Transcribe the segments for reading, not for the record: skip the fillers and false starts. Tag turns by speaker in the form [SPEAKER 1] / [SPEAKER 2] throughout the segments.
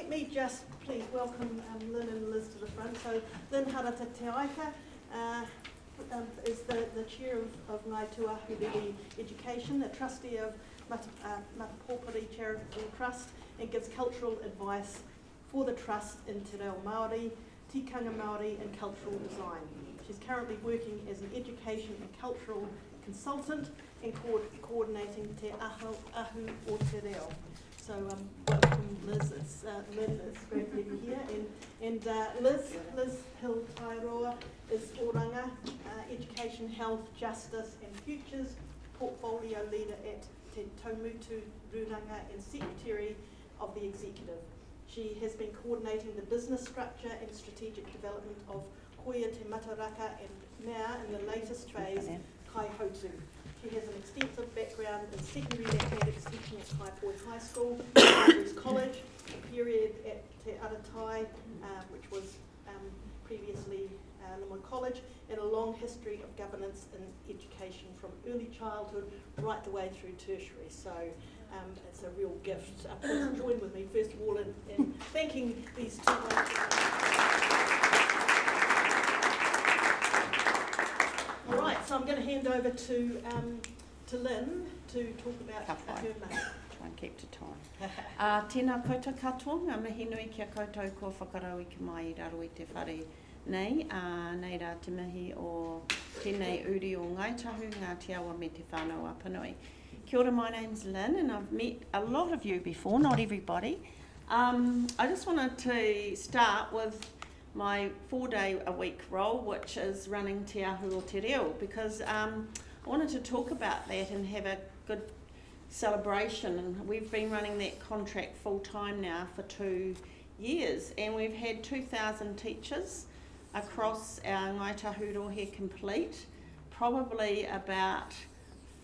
[SPEAKER 1] let me just please welcome Lynn and Liz to the front. So Lynn Harata Te Aika is the chair of Ngāi Tuahu Education, the trustee of Matapōpiri Charitable Trust, and gives cultural advice for the trust in Te Reo Māori, tikanga Māori and cultural design. She's currently working as an education and cultural consultant and coordinating Te Ahu o Te Reo. So welcome Liz, it's Lynn, it's great to have you here. And Liz Hill-Tairoa is Oranga, Education, Health, Justice and Futures Portfolio Leader at Te Taumutu Ruranga and Secretary of the Executive. She has been coordinating the business structure and strategic development of Koia Te Mataraka and now in the latest phase, Kaihotu. She has an extensive background in secondary mathematics teaching at Kaipoi High School, Andrews College, a period at Te Aratai, which was previously Limoi College, and a long history of governance in education from early childhood right the way through tertiary. So it's a real gift. Please join with me first of all in thanking these two All right, so I'm going to hand over to Lynn to talk about her name.
[SPEAKER 2] Try and keep to time. Tēnā koutou katoa, ngā mihi nui kia koutou ko whakarau i ki mai I raro I te whare nei. Nei rā te mihi o tēnei uri o Ngaitahu, ngā te awa me te whānau apanui. Kia ora, my name's Lynn and I've met a lot of you before, not everybody. I just wanted to start with my 4-day-a-week role, which is running Te Ahu o Te Reo, because I wanted to talk about that and have a good celebration. And we've been running that contract full-time now for 2 years, and we've had 2,000 teachers across our Ngāi Tahu Rohe complete, probably about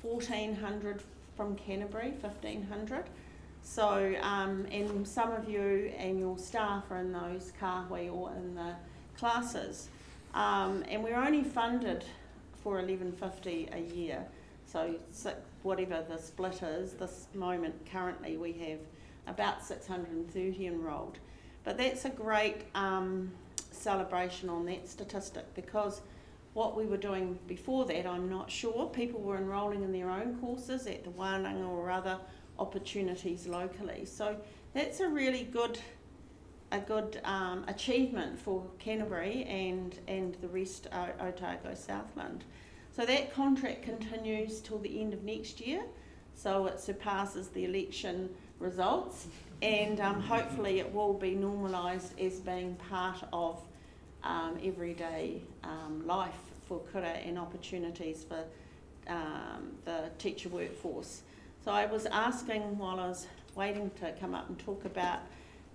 [SPEAKER 2] 1,400 from Canterbury, 1,500. So, and some of you and your staff are in those Kāhui or in the classes. And we're only funded for $11.50 a year. So whatever the split is, this moment currently we have about 630 enrolled. But that's a great celebration on that statistic, because what we were doing before that, I'm not sure. People were enrolling in their own courses at the wānanga or other opportunities locally. So that's a really good achievement for Canterbury and the rest of Otago Southland. So that contract continues till the end of next year, so it surpasses the election results, and hopefully it will be normalised as being part of everyday life for kura and opportunities for the teacher workforce. So I was asking while I was waiting to come up and talk about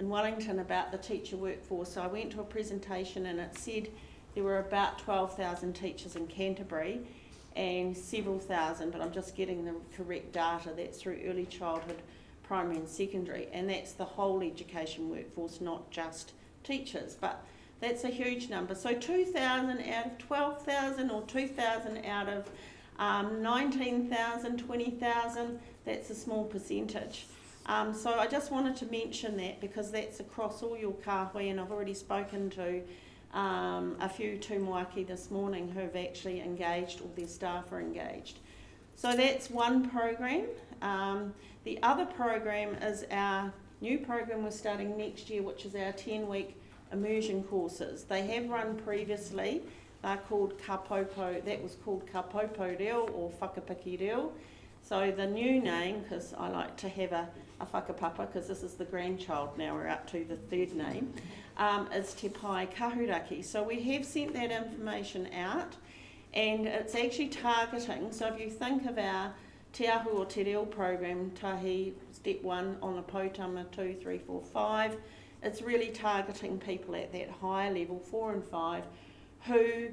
[SPEAKER 2] in Wellington about the teacher workforce. So I went to a presentation and it said there were about 12,000 teachers in Canterbury and several thousand, but I'm just getting the correct data, that's through early childhood, primary and secondary, and that's the whole education workforce, not just teachers, but that's a huge number. So 2,000 out of 12,000 or 2,000 out of 19,000, 20,000, that's a small percentage. So I just wanted to mention that because that's across all your Kāhui, and I've already spoken to a few tūmoaki this morning who have actually engaged, or their staff are engaged. So that's one program. The other program is our new program we're starting next year, which is our 10-week immersion courses. They have run previously. They're called Kapopo, that was called Kapopo Reo or Whakapiki Reo. So the new name, because I like to have a whakapapa, because this is the grandchild now, we're up to the third name, is Te Pai Kahuraki. So we have sent that information out, and it's actually targeting, so if you think of our Te Ahu o Te Reo program, Tahi, step 1 on the Potama 2, 3, 4, 5, it's really targeting people at that higher level, 4 and 5, who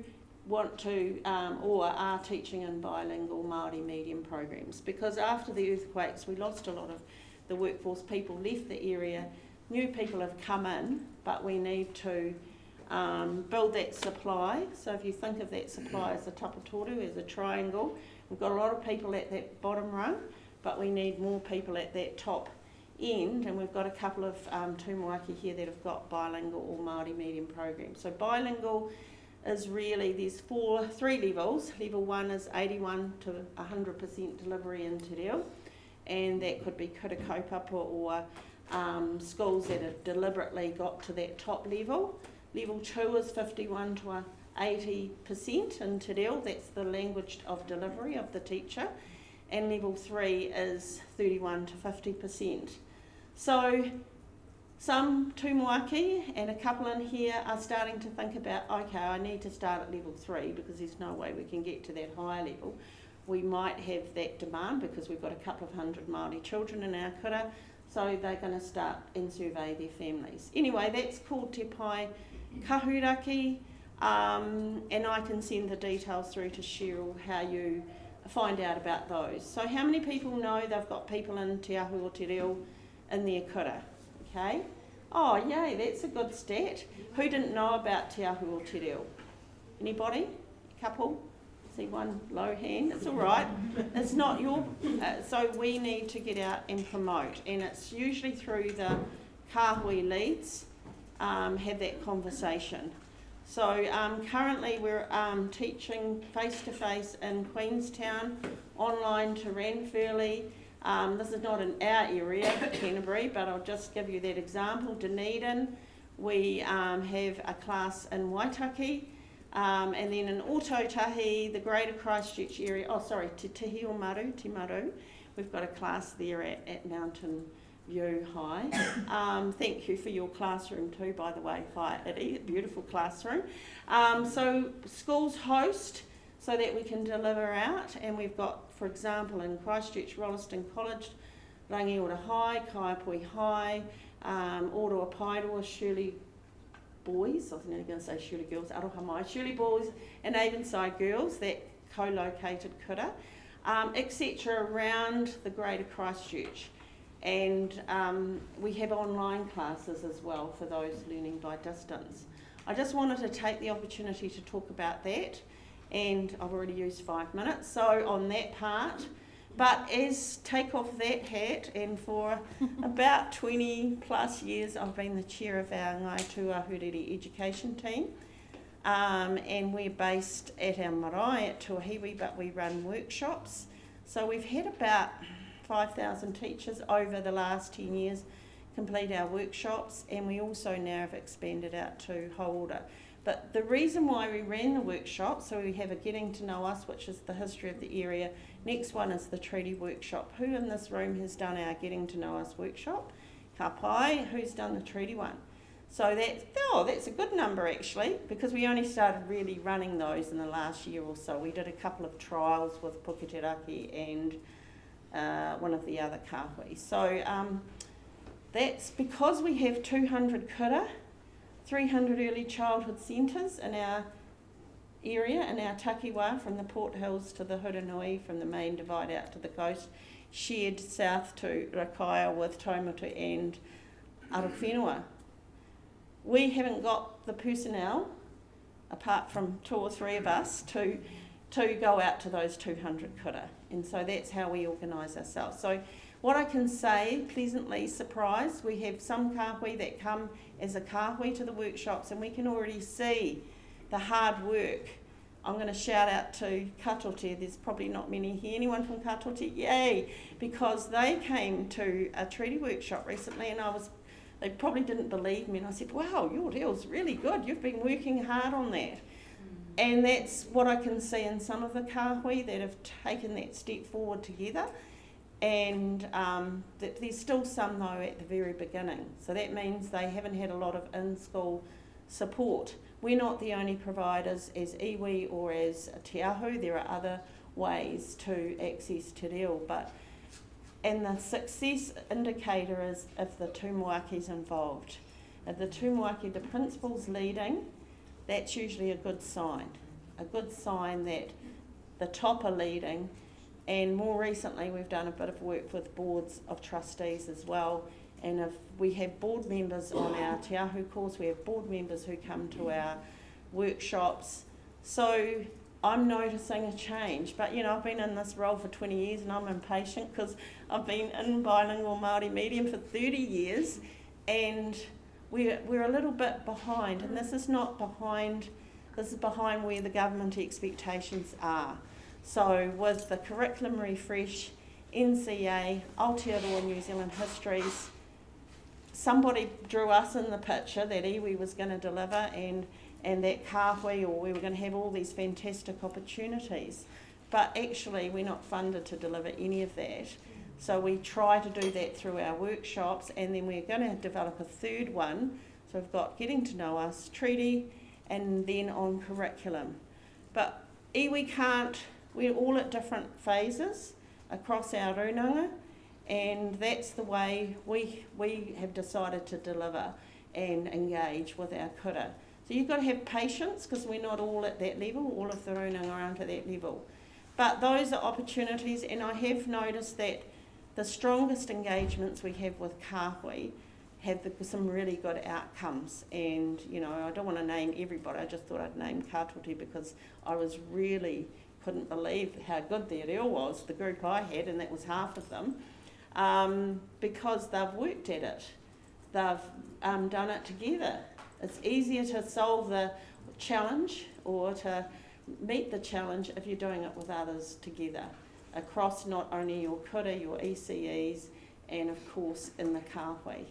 [SPEAKER 2] want to or are teaching in bilingual Māori medium programs, because after the earthquakes we lost a lot of the workforce. People left the area, new people have come in, but we need to build that supply. So if you think of that supply as a tapatoru, as a triangle, we've got a lot of people at that bottom rung, but we need more people at that top end, and we've got a couple of tūmoaki here that have got bilingual or Māori medium programs. So bilingual is really, there's three levels. Level 1 is 81 to 100% delivery in te reo, and that could be kura kaupapa or schools that have deliberately got to that top level. Level 2 is 51 to 80% in te reo, that's the language of delivery of the teacher, and level 3 is 31 to 50%. So some tūmoaki and a couple in here are starting to think about, okay, I need to start at level 3 because there's no way we can get to that higher level. We might have that demand because we've got a couple of hundred Māori children in our kura, so they're going to start and survey their families. Anyway, that's called Te Pai Kahuraki, and I can send the details through to Cheryl how you find out about those. So how many people know they've got people in Te Ahu o Te Reo in their kura? Okay. Oh, yay, that's a good stat. Who didn't know about Te Ahu o Te Reo? Anybody? A couple? See one low hand. It's all right. It's not your... so we need to get out and promote, and it's usually through the Kāhui leads, have that conversation. So currently we're teaching face-to-face in Queenstown, online to Ranfurly. This is not in our area, Canterbury, but I'll just give you that example. Dunedin, we have a class in Waitaha, and then in Ōtautahi, the Greater Christchurch area, Te Tihi o Maru, Te Maru, we've got a class there at Mountain View High. Thank you for your classroom too, by the way, Hi Eddie, beautiful classroom. So schools host so that we can deliver out, and we've got, for example, in Christchurch, Rolleston College, Rangiora High, Kaiapoi High, Oroa Paeroa, Shirley Boys, I was nearly going to say Shirley Girls, Aroha Mai, Shirley Boys and Avonside Girls, that co-located kura, etc. around the Greater Christchurch. And we have online classes as well for those learning by distance. I just wanted to take the opportunity to talk about that, and I've already used 5 minutes, so on that part. But take off that hat, and for about 20 plus years I've been the chair of our Ngai Tuahuriri education team, and we're based at our marae at Tuahiwi, but we run workshops. So we've had about 5,000 teachers over the last 10 years complete our workshops, and we also now have expanded out to Hauora. But the reason why we ran the workshop, so we have a Getting to Know Us, which is the history of the area. Next one is the treaty workshop. Who in this room has done our Getting to Know Us workshop? Ka pai, who's done the treaty one? So that's a good number actually, because we only started really running those in the last year or so. We did a couple of trials with Puketeraki and one of the other Kāhui. So that's because we have 200 kura, 300 early childhood centres in our area, in our takiwā, from the Port Hills to the Huranui, from the main divide out to the coast, shared south to Rakaia with Taumata and Arawhenua. We haven't got the personnel, apart from 2 or 3 of us, to go out to those 200 kura, and so that's how we organise ourselves. So what I can say, pleasantly surprised, we have some kāhui that come as a kāhui to the workshops, and we can already see the hard work. I'm going to shout out to Katote, there's probably not many here. Anyone from Katote? Yay! Because they came to a treaty workshop recently, and they probably didn't believe me, and I said, wow, your deal's really good, you've been working hard on that. And that's what I can see in some of the kāhui that have taken that step forward together. And there's still some though at the very beginning, so that means they haven't had a lot of in-school support. We're not the only providers as iwi or as Te Ahu, there are other ways to access te reo, and the success indicator is if the tūmoaki's involved. If the tūmoaki, the principal's leading, that's usually a good sign that the top are leading. And more recently, we've done a bit of work with boards of trustees as well. And if we have board members on our Te Ahu course, we have board members who come to our workshops. So I'm noticing a change. But, you know, I've been in this role for 20 years and I'm impatient because I've been in bilingual Māori medium for 30 years and we're a little bit behind, and this is not behind, this is behind where the government expectations are. So with the curriculum refresh, NCA, Aotearoa New Zealand Histories, somebody drew us in the picture that iwi was going to deliver and that Kāhui, or we were going to have all these fantastic opportunities. But actually we're not funded to deliver any of that. So we try to do that through our workshops, and then we're going to develop a third one. So we've got Getting to Know Us, Treaty, and then on curriculum. But iwi can't, we're all at different phases across our runanga, and that's the way we have decided to deliver and engage with our kura. So you've got to have patience because we're not all at that level, all of the runanga aren't at that level. But those are opportunities, and I have noticed that the strongest engagements we have with Kāhui have some really good outcomes. And, you know, I don't want to name everybody, I just thought I'd name Kātote because I was really couldn't believe how good their reo was, the group I had, and that was half of them, because they've worked at it. They've done it together. It's easier to solve the challenge or to meet the challenge if you're doing it with others together, across not only your kura, your ECEs, and of course in the Kāhui.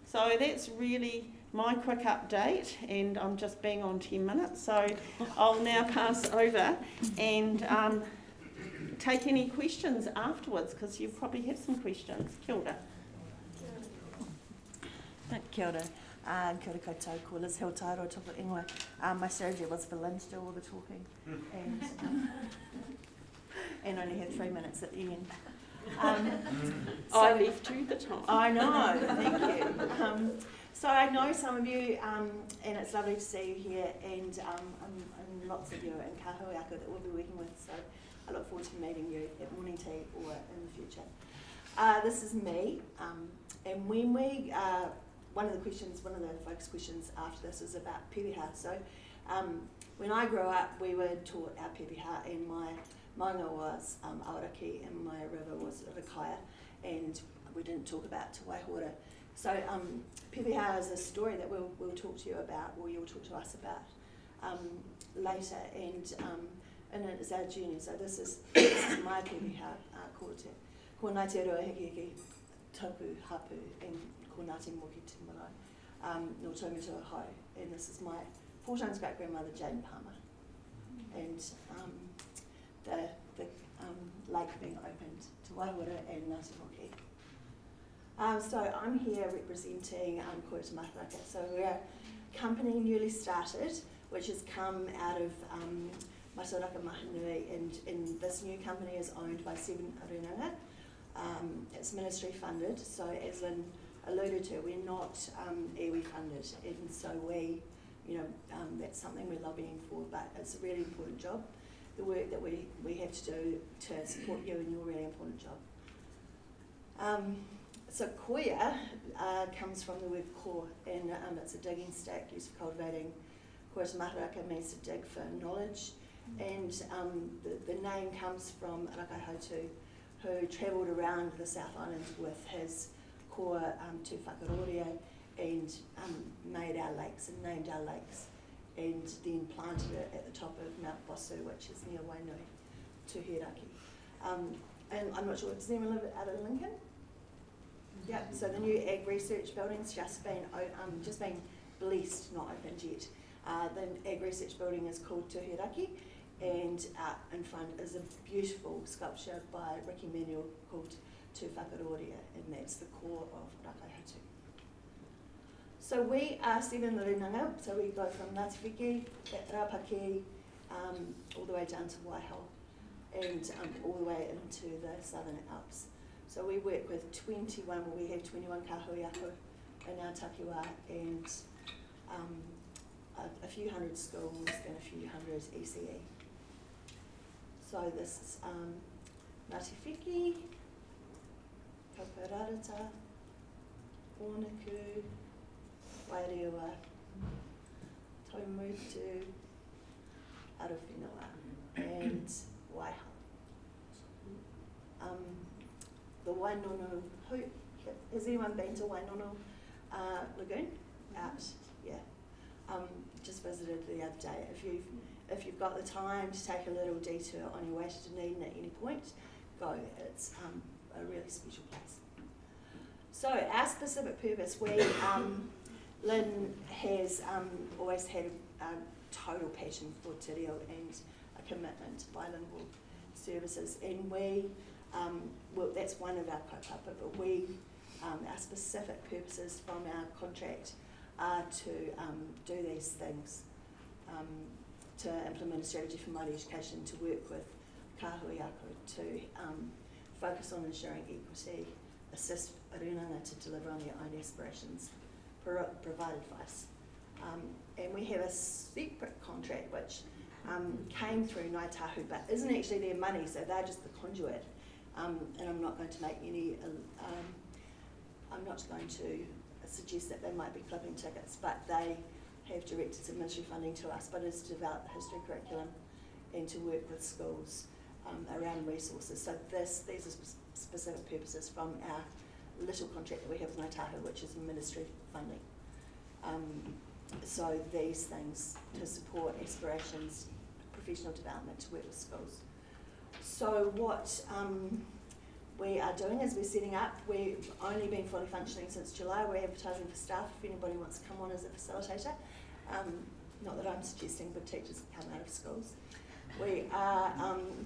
[SPEAKER 2] So that's really my quick update, and I'm just being on 10 minutes, so I'll now pass over and take any questions afterwards, because you probably have some questions. Kia ora.
[SPEAKER 3] Kia ora. Kia ora koutou, ko Liz Hiltairo, toko ingoa. My strategy was for Lynn to do all the talking, and only had 3 minutes at the end.
[SPEAKER 2] I left you the time.
[SPEAKER 3] I know, thank you. So I know some of you, and it's lovely to see you here, and lots of you in Kāhui Ako that we'll be working with, so I look forward to meeting you at morning tea or in the future. This is me, and when we, one of the focus questions after this is about pepeha. So when I grew up, we were taught our pepeha, and my maunga was Aoraki and my river was Rakaia, and we didn't talk about Te Waihora. So pepeha is a story that we'll talk to you about, or you'll talk to us about later, and it is our journey. So this is my pepeha, ko Ngāi Te Roa Hiki Hiki, Tapu Hapu, and ko Ngāti Moki Te Marae, no Taumatua Hau, and this is my 4 times great grandmother Jane Palmer, and the lake being opened to Waihora and Ngāti Moki. So I'm here representing Kura Te Mataraka. So we're a company newly started, which has come out of Mataraka Mahanui, and this new company is owned by 7 arunanga. It's ministry funded, so as Lynn alluded to, we're not iwi funded, and so we, that's something we're lobbying for, but it's a really important job. The work that we have to do to support you in your really important job. So koia comes from the word ko, and it's a digging stick used for cultivating. Kura Te Mataraka means to dig for knowledge, and the name comes from Rakaihautū, who travelled around the South Island with his koa to Whakaroria and made our lakes and named our lakes, and then planted it at the top of Mount Bosu, which is near Wainui, Tuhiraki. And I'm not sure, does anyone live out of Lincoln? Yeah, so the new Ag Research Building's just been blessed, not opened yet. The Ag Research Building is called Tuhiraki, and out in front is a beautiful sculpture by Ricky Manuel called Te Whakaroria, and that's the core of Rakaihautū. So we are 7 runanga, so we go from Ngāti Whiki, Rapaki, all the way down to Waihao, and all the way into the Southern Alps. So we work with 21, we have 21 Kāhui Ako in our takiwā, and a few hundred schools and a few hundred ECE. So this is Ngāti Whiki, Kaupararata, Ōnaku, Wairewa, Taumutu, Arawhenua, Wainono, has anyone been to Wainono Lagoon? Out, yeah. Just visited the other day. If you've got the time to take a little detour on your way to Dunedin at any point, go. It's a really special place. So our specific purpose, Lynn has always had a total passion for te reo and a commitment to bilingual services, and well, that's one of our kaupapa, but our specific purposes from our contract are to do these things, to implement a strategy for Māori education, to work with Kāhui to focus on ensuring equity, assist arunanga to deliver on their own aspirations, provide advice. And we have a separate contract which came through Ngāi Tahu but isn't actually their money, so they're just the conduit. And I'm not going to make any, I'm not going to suggest that they might be clipping tickets, but they have directed some ministry funding to us, but it's to develop the history curriculum and to work with schools around resources. So these are specific purposes from our little contract that we have with Ngāi Tahu, which is ministry funding. So these things to support aspirations, professional development, to work with schools. So what we are doing is we're setting up, we've only been fully functioning since July, we're advertising for staff if anybody wants to come on as a facilitator. Not that I'm suggesting good teachers come out of schools. We are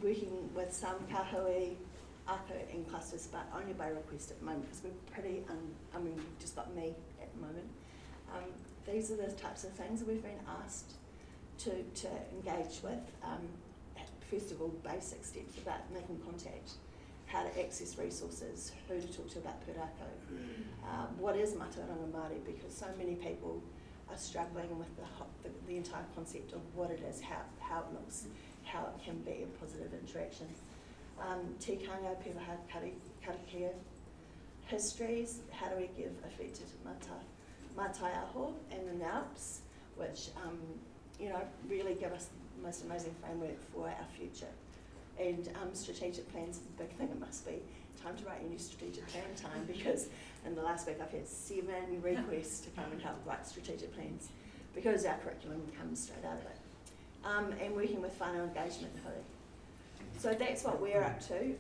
[SPEAKER 3] working with some Kāhui, Ako and clusters, but only by request at the moment because we're pretty, we've just got me at the moment. These are the types of things we've been asked to engage with. First of all, basic steps about making contact, how to access resources, who to talk to about pūrākau, what is mātauranga Māori, because so many people are struggling with the entire concept of what it is, how it looks, how it can be a positive interaction. Tikanga, pewaha, karakia, histories, how do we give effect to Mātai Aho and the Alps, which really give us the most amazing framework for our future. And strategic plans is a big thing. It must be time to write a new strategic plan time, because in the last week I've had 7 requests to come and help write strategic plans because our curriculum comes straight out of it. And working with whānau engagement hui. So that's what we're up to,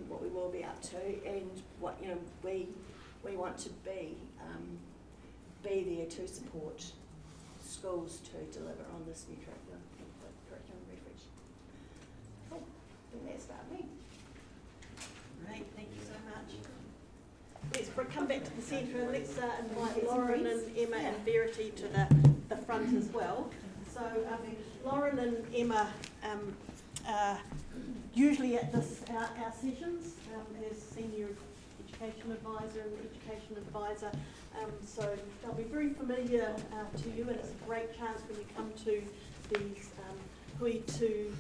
[SPEAKER 3] what we will be up to, and what we want to be there to support schools to deliver on this new curriculum refresh. Cool. And that's about me.
[SPEAKER 2] Great, thank you so much.
[SPEAKER 1] Let's come back to the centre and let's invite Lauren and Emma and Verity to the front as well. So Lauren and Emma usually at our sessions as Senior Education Advisor and Education Advisor. So they'll be very familiar to you, and it's a great chance when you come to these hui to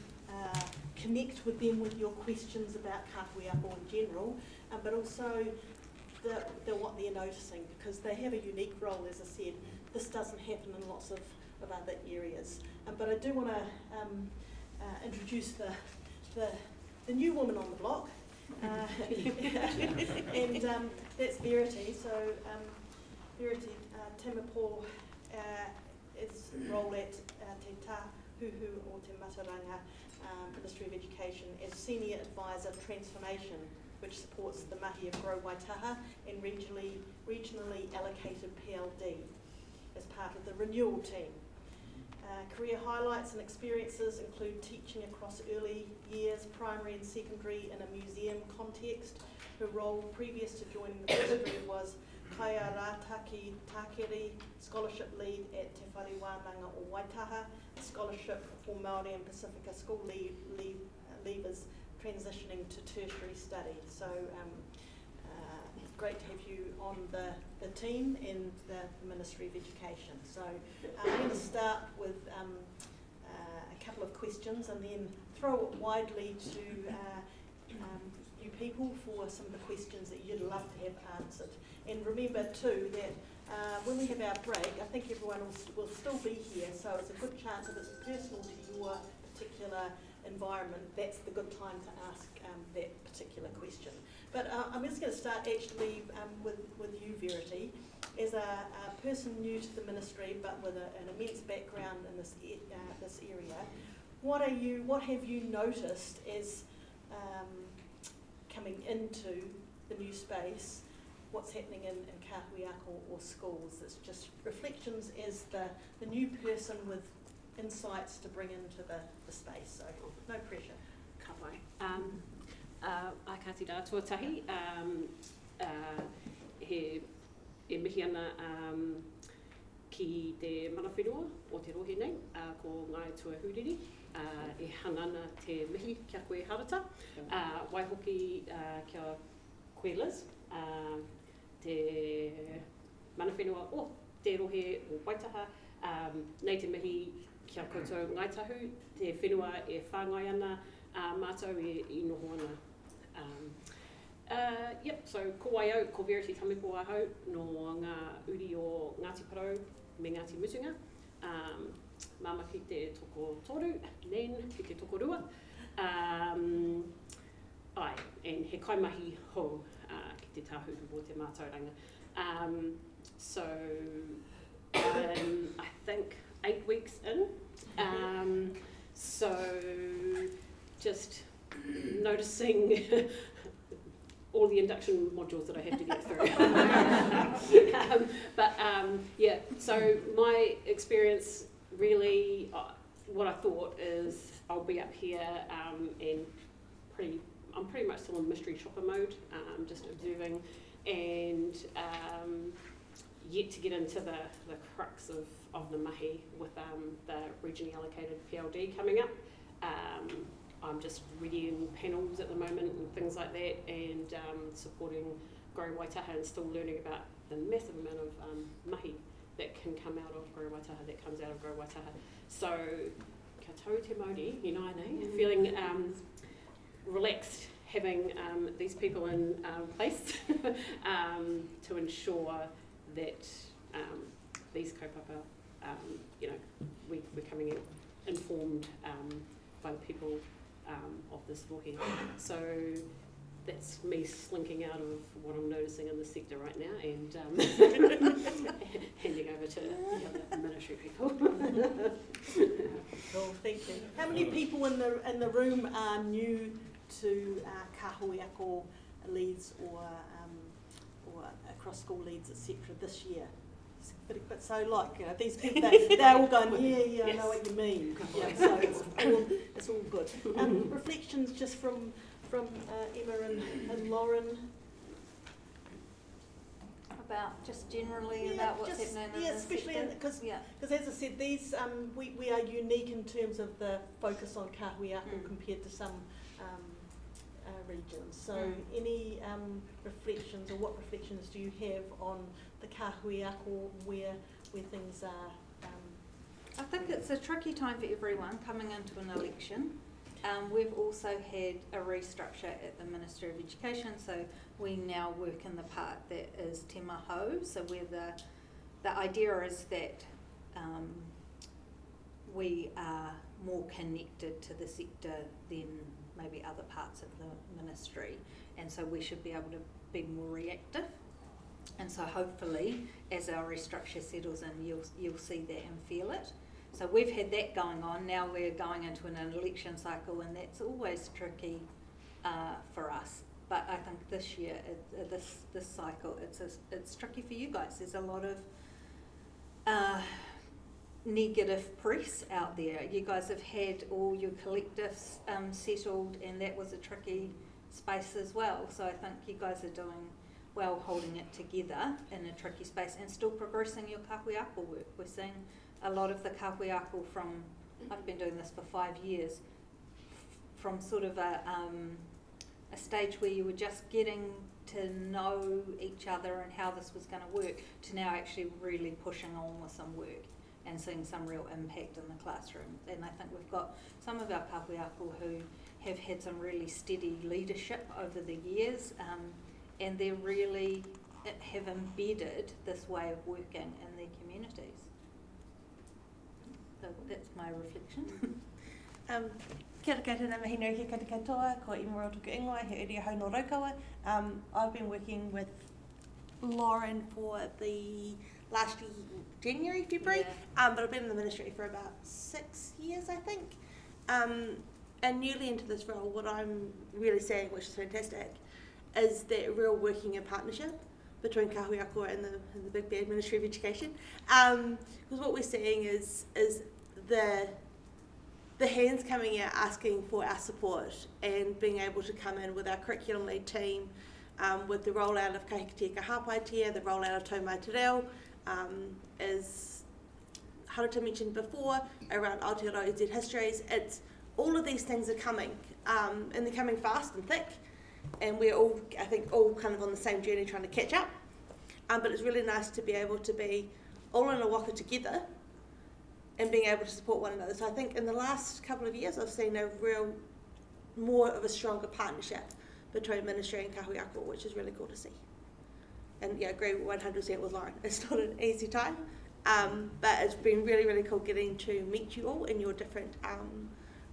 [SPEAKER 1] connect with them with your questions about Kāhui Aho in general, but also what they're noticing, because they have a unique role, as I said. This doesn't happen in lots of other areas. But I do want to introduce the new woman on the block, and that's Verity. So Verity Temapo is role at Te Tāhuhu or Te Mataranga Ministry of Education as Senior Advisor Transformation, which supports the mahi of Grow Waitaha and regionally allocated PLD as part of the renewal team. Career highlights and experiences include teaching across early years, primary and secondary in a museum context. Her role previous to joining the ministry was Kaia Rātaki Tākeri, Scholarship Lead at Te Whare Wānanga o Waitaha, Scholarship for Māori and Pacifica School leavers transitioning to tertiary study. So great to have you on the team and the Ministry of Education. So I'm going to start with a couple of questions and then throw it widely to you people for some of the questions that you'd love to have answered. And remember too that when we have our break, I think everyone will still be here, so it's a good chance if it's personal to your particular environment, that's the good time to ask that particular question. But I'm just going to start actually with you, Verity, as a person new to the ministry, but with an immense background in this area. What have you noticed as coming into the new space? What's happening in Kāhui or schools? It's just reflections as the new person with insights to bring into the space. So no pressure.
[SPEAKER 4] Kāhui. A kāti rā tuatahi, he mihi ana ki te mana whenua o te rohe nei, ko ngai tua huriri, e hanana te mihi kia koe harata, waihoki kia koe Liz, te mana whenua o te rohe o Waitaha, nei te mihi kia koutou ngaitahu, te whenua e whāngai ana, mātou e noho ana. So ko waio, ko Verity Tamipo ahau, no ngā uri o Ngāti Parau me Ngāti Mutunga, māma ki te toko toru, nen ki te toko rua, and he kaimahi ho ki te tāhuhu o te mātauranga. So I think 8 weeks in, so just noticing all the induction modules that I had to get through. Yeah, so my experience really, what I thought is I'll be up here and I'm pretty much still in mystery shopper mode, just observing, and yet to get into the crux of the mahi with the regionally allocated PLD coming up. I'm just readying panels at the moment and things like that, and supporting Grow Waitaha and still learning about the massive amount of mahi that can come out of Grow Waitaha, that comes out of Grow Waitaha. So, kia tau te mauri, feeling relaxed having these people in place to ensure that these kaupapa, we're coming in informed by the people of this rohe. So that's me slinking out of what I'm noticing in the sector right now and handing over to the other ministry people.
[SPEAKER 1] Cool, thank you. How many people in the room are new to Kāhui leads or across school leads, etc. this year? But so these people, they're all going, yeah, I know what you mean. Yeah, so it's all good. Reflections just from Emma and Lauren.
[SPEAKER 5] About just generally about what's happening in the
[SPEAKER 1] especially because
[SPEAKER 5] yeah.
[SPEAKER 1] As I said, these we are unique in terms of the focus on Kāhui compared to some regions. So any reflections, or what reflections do you have on the Kāhui where things are?
[SPEAKER 5] I think it's a tricky time for everyone coming into an election. We've also had a restructure at the Ministry of Education, so we now work in the part that is te maho, so where the idea is that we are more connected to the sector than maybe other parts of the ministry, and so we should be able to be more reactive. And so hopefully, as our restructure settles in, you'll see that and feel it. So we've had that going on. Now we're going into an election cycle, and that's always tricky for us. But I think this year, this cycle, it's tricky for you guys. There's a lot of negative press out there. You guys have had all your collectives settled, and that was a tricky space as well. So I think you guys are doing well holding it together in a tricky space and still progressing your Kāhui work. We're seeing a lot of the Kāhui from, I've been doing this for 5 years, from sort of a stage where you were just getting to know each other and how this was going to work, to now actually really pushing on with some work and seeing some real impact in the classroom. And I think we've got some of our Kāhui who have had some really steady leadership over the years, and they really have embedded this way of working in their communities. So that's my reflection.
[SPEAKER 6] Kia ora koutou, ngā mihi nui ki koutou katoa, ko Imaro tuku ingoa, he uri hau no Raukawa. I've been working with Lauren for the last year, January, February, but I've been in the ministry for about 6 years, I think. And newly into this role, what I'm really seeing, which is fantastic, is that real working in partnership between Kāhui and the big bad Ministry of Education. Because what we're seeing is the hands coming out asking for our support and being able to come in with our curriculum lead team, with the rollout of Kahikatea ka Hāpaitia, the rollout of Tau Mai Te Reo, as Haruta mentioned before, around Aotearoa NZ histories. It's all of these things are coming, and they're coming fast and thick, and we're all, I think, all kind of on the same journey trying to catch up. But it's really nice to be able to be all in a waka together and being able to support one another. So I think in the last couple of years I've seen a real, more of a stronger partnership between ministry and Kāhui Ako, which is really cool to see. And yeah, I agree 100% with Lauren. It's not an easy time, but it's been really, really cool getting to meet you all in your different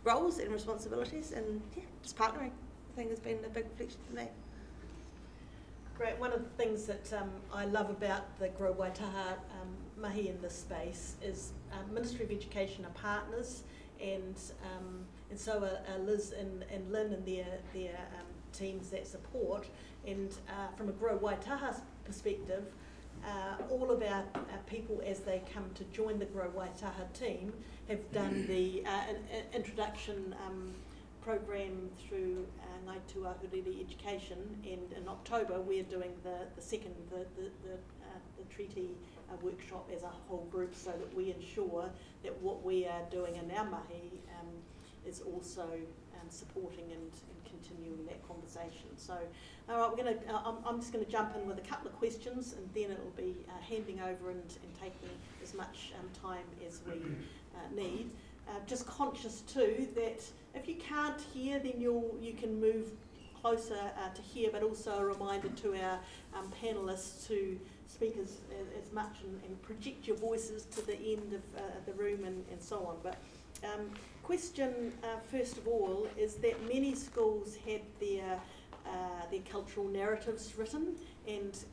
[SPEAKER 6] roles and responsibilities, and yeah, just partnering. I think has been a big reflection for me.
[SPEAKER 1] Great. One of the things that I love about the Grow Waitaha mahi in this space is Ministry of Education are partners, and so are Liz and Lynn and their teams that support. And from a Grow Waitaha perspective, all of our people, as they come to join the Grow Waitaha team, have done the introduction program through Ngāi Tuahuriri Education, and in October we're doing the second, the treaty workshop as a whole group, so that we ensure that what we are doing in our mahi is also supporting and continuing that conversation. So, all right, I'm just going to jump in with a couple of questions, and then it'll be handing over and taking as much time as we need. Just conscious too that if you can't hear, then you can move closer to hear, but also a reminder to our panellists to speak as much and project your voices to the end of the room and so on. But question first of all is that many schools had their cultural narratives written, and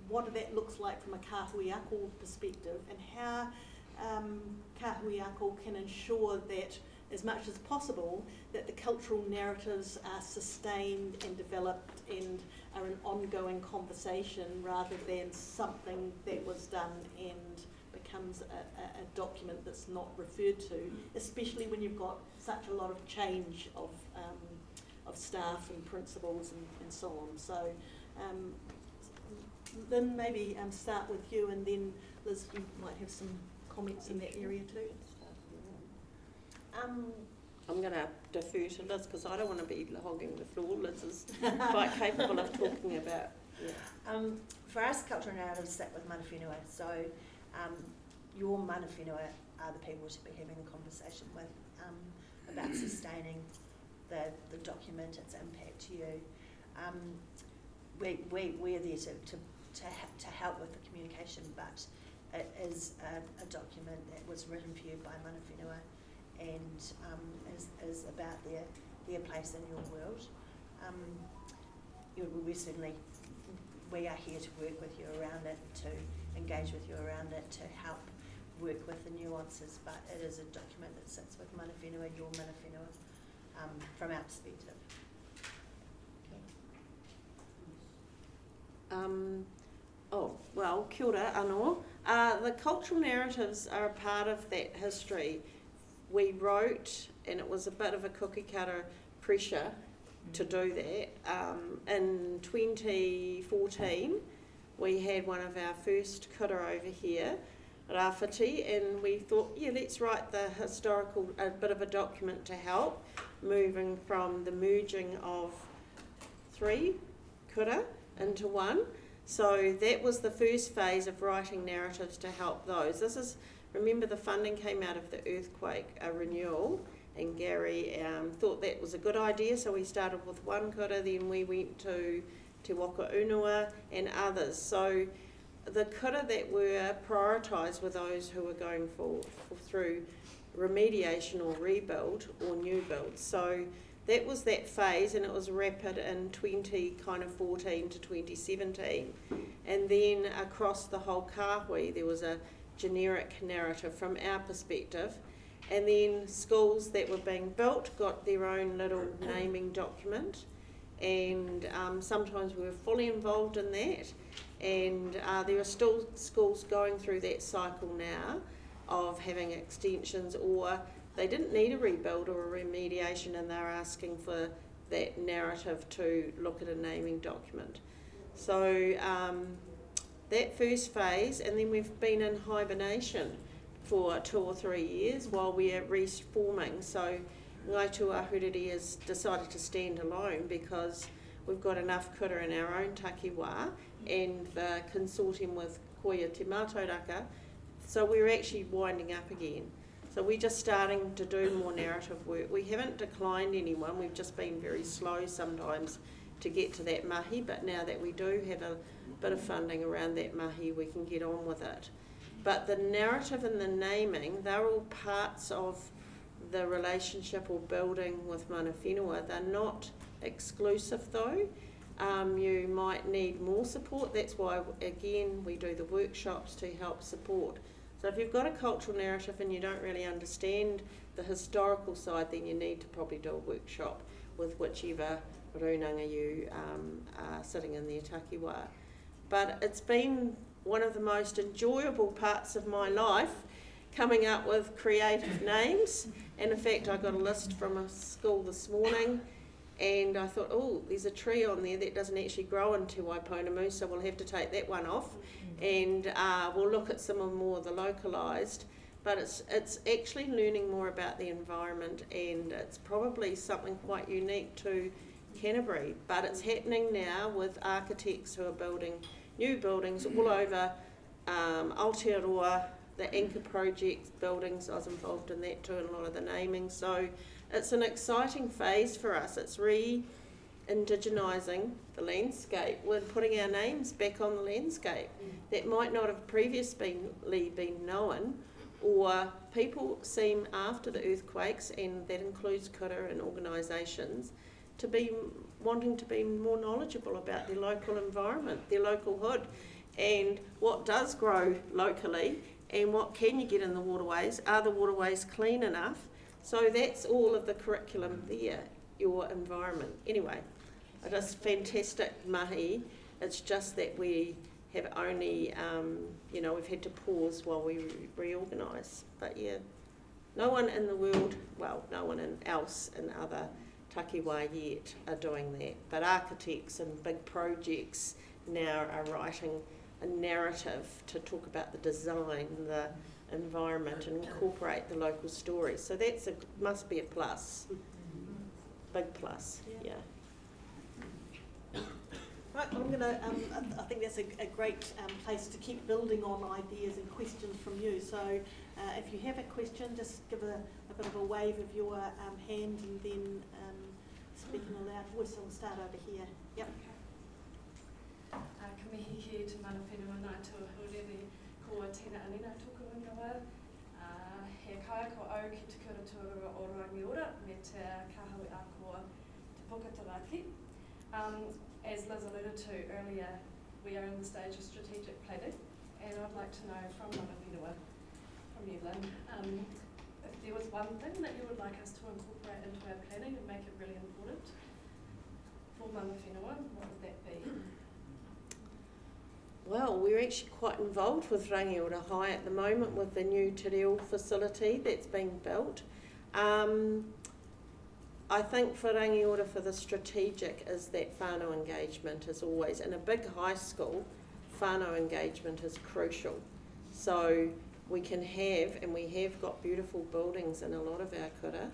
[SPEAKER 1] what that looks like from a Kāhui Ako perspective, and how Kāhui Ako can ensure that, as much as possible, that the cultural narratives are sustained and developed and are an ongoing conversation, rather than something that was done and becomes a document that's not referred to, especially when you've got such a lot of change of staff and principals and so on. So then maybe start with you, and then Liz, you might have some comments in that area too.
[SPEAKER 2] I'm going to defer to Liz because I don't want to be hogging the floor. Liz is quite capable of talking about. Yeah.
[SPEAKER 3] For us, cultural narratives sit with mana whenua. So your mana whenua are the people to be having the conversation with about sustaining the document, its impact to you. We're there to help with the communication, but it is a document that was written for you by mana whenua, and is about their place in your world. We are here to work with you around it, to engage with you around it, to help work with the nuances, but it is a document that sits with mana whenua, your mana whenua, from our perspective.
[SPEAKER 2] Well, kia ora anō. The cultural narratives are a part of that history. We wrote, and it was a bit of a cookie cutter pressure to do that. In 2014, we had one of our first kura over here, Rāwhiti, and we thought, yeah, let's write a bit of a document to help, moving from the merging of 3 kura into 1. So that was the first phase of writing narratives to help those. Remember, the funding came out of the earthquake renewal, and Gary thought that was a good idea, so we started with 1 kura, then we went to Te Waka Unua and others. So the kura that were prioritised were those who were going through remediation or rebuild or new build. So that was that phase, and it was rapid in 2014 to 2017. And then across the whole Kāhui, there was a generic narrative from our perspective. And then schools that were being built got their own little naming document. And sometimes we were fully involved in that. And there are still schools going through that cycle now of having extensions, or they didn't need a rebuild or a remediation and they're asking for that narrative to look at a naming document. So that first phase, and then we've been in hibernation for 2 or 3 years while we are reforming. So Ngai Tua Huriri has decided to stand alone because we've got enough kura in our own takiwā and the consortium with Koia Te Mātauraka, so we're actually winding up again. So we're just starting to do more narrative work. We haven't declined anyone, we've just been very slow sometimes to get to that mahi, but now that we do have a bit of funding around that mahi, we can get on with it. But the narrative and the naming, they're all parts of the relationship or building with mana whenua. They're not exclusive though. You might need more support. That's why, again, we do the workshops to help support. So if you've got a cultural narrative and you don't really understand the historical side, then you need to probably do a workshop with whichever runanga you are sitting in their takiwā. But it's been one of the most enjoyable parts of my life, coming up with creative names. And in fact, I got a list from a school this morning, and I thought, oh, there's a tree on there that doesn't actually grow into Waiponamu, so we'll have to take that one off, and we'll look at some of more of the localised. But it's actually learning more about the environment, and it's probably something quite unique to Canterbury. But it's happening now with architects who are building new buildings all over Aotearoa, the Anchor Project buildings. I was involved in that too, and a lot of the naming. So it's an exciting phase for us. It's re-indigenising the landscape. We're putting our names back on the landscape that might not have previously been known, or people seem after the earthquakes, and that includes kura and organisations, to be wanting to be more knowledgeable about their local environment, their local hood, and what does grow locally, and what can you get in the waterways. Are the waterways clean enough? So that's all of the curriculum there, your environment. Anyway, just fantastic mahi. It's just that we have only, we've had to pause while we reorganise. But yeah, no one in the world, well, no one else in other takiwā yet are doing that. But architects and big projects now are writing a narrative to talk about the design, the environment, and incorporate the local stories. So that's must be a plus, big plus. Yeah.
[SPEAKER 1] Right, I'm going to. I think that's a great place to keep building on ideas and questions from you. So if you have a question, just give a bit of a wave of your hand, and then speak in a loud voice. I'll start over here. Yep.
[SPEAKER 7] Ka mihi ki te mana whenua nā tua huriri ko Tina Anina tōku ingoa. He kai ko au ki te kura tuarua o Rangiora me te Kāhui a ko te Pukataraki. As Liz alluded to earlier, we are in the stage of strategic planning, and I'd like to know from mana whenua, from you, Lynn, if there was one thing that you would like us to incorporate into our planning and make it really important for mana whenua, what would that be?
[SPEAKER 2] Well, we're actually quite involved with Rangiora High at the moment with the new te reo facility that's being built. I think for Rangiora, for the strategic, is that whānau engagement is always, in a big high school, whānau engagement is crucial. So we can have, and we have got beautiful buildings in a lot of our kura,